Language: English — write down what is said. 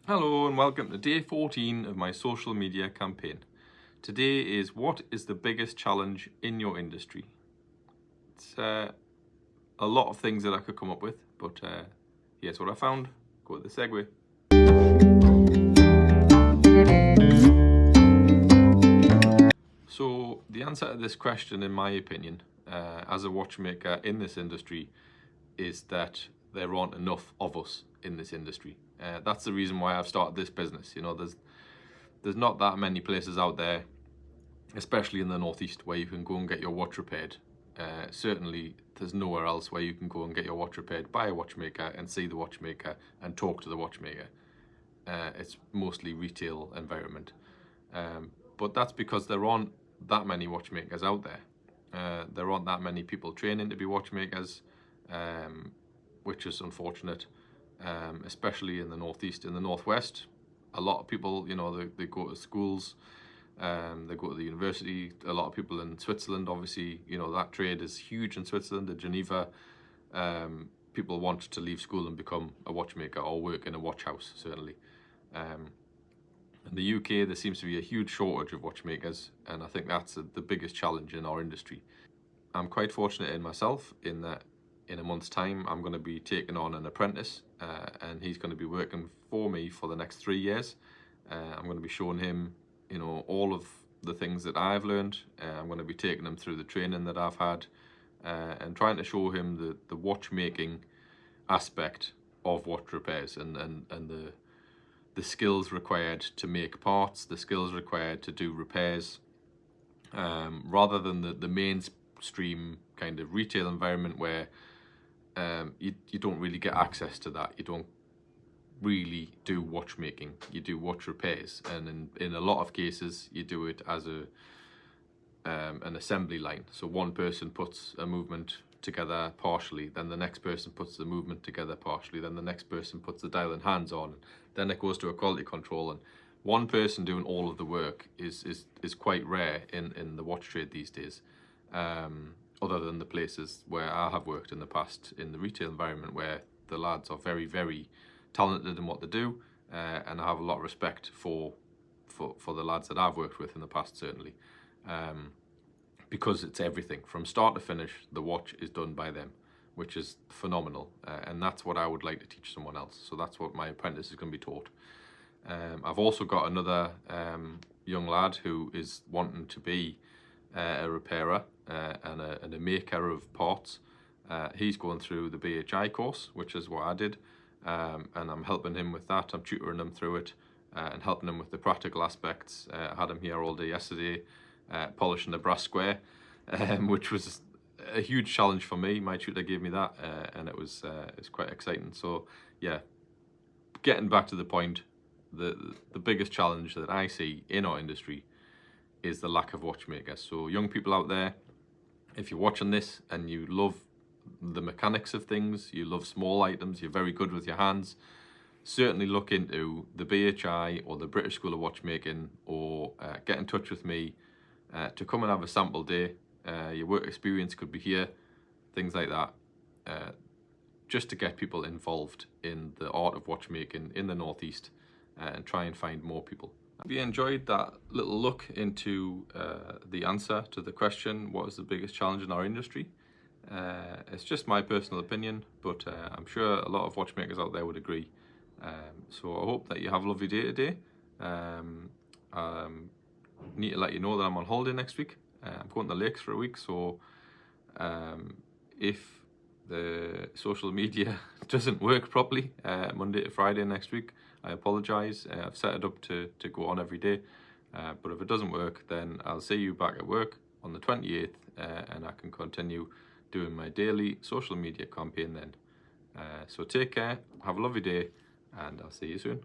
Hello and welcome to day 14 of my social media campaign. Today is what is the biggest challenge in your industry? It's a lot of things that I could come up with, but here's what I found. Go to the segue. So the answer to this question, in my opinion, as a watchmaker in this industry, is that there aren't enough of us in this industry. That's the reason why I've started this business. You know, there's not that many places out there, especially in the northeast, where you can go and get your watch repaired. Certainly there's nowhere else where you can go and get your watch repaired by a watchmaker and see the watchmaker and talk to the watchmaker. It's mostly retail environment, but that's because there aren't that many watchmakers out there. There aren't that many people training to be watchmakers, which is unfortunate, especially in the northeast. In the northwest, a lot of people, you know, they go to schools, they go to the university. A lot of people in Switzerland, obviously, you know, that trade is huge in Switzerland, in Geneva. People want to leave school and become a watchmaker or work in a watch house, certainly. In the UK, there seems to be a huge shortage of watchmakers, and I think that's the biggest challenge in our industry. I'm quite fortunate in myself in that in a month's time, I'm going to be taking on an apprentice, and he's going to be working for me for the next 3 years. I'm going to be showing him, you know, all of the things that I've learned. I'm going to be taking him through the training that I've had, and trying to show him the watchmaking aspect of watch repairs and the skills required to make parts, the skills required to do repairs, rather than the mainstream kind of retail environment where you don't really get access to that. You don't really do watchmaking, you do watch repairs, and in a lot of cases you do it as an assembly line. So one person puts a movement together partially, then the next person puts the movement together partially, then the next person puts the dial and hands on, then it goes to a quality control, and one person doing all of the work is quite rare in the watch trade these days, other than the places where I have worked in the past in the retail environment, where the lads are very, very talented in what they do, and I have a lot of respect for the lads that I've worked with in the past, certainly, because it's everything from start to finish. The watch is done by them, which is phenomenal, and that's what I would like to teach someone else. So that's what my apprentice is going to be taught. I've also got another young lad who is wanting to be a repairer and a maker of parts. He's going through the BHI course, which is what I did, and I'm helping him with that. I'm tutoring him through it, and helping him with the practical aspects. I had him here all day yesterday, polishing the brass square, which was a huge challenge for me. My tutor gave me that, and it's quite exciting. So yeah, getting back to the point, the biggest challenge that I see in our industry is the lack of watchmakers. So young people out there, if you're watching this and you love the mechanics of things, you love small items, you're very good with your hands, certainly look into the BHI or the British School of Watchmaking, or get in touch with me to come and have a sample day. Your work experience could be here, things like that, just to get people involved in the art of watchmaking in the northeast, and try and find more people. If you enjoyed that little look into the answer to the question, what is the biggest challenge in our industry? It's just my personal opinion, but I'm sure a lot of watchmakers out there would agree. So I hope that you have a lovely day today. Need to let you know that I'm on holiday next week. I'm going to the lakes for a week, so if the social media doesn't work properly Monday to Friday next week, I apologise. I've set it up to go on every day, but if it doesn't work, then I'll see you back at work on the 28th, and I can continue doing my daily social media campaign then. So take care, have a lovely day, and I'll see you soon.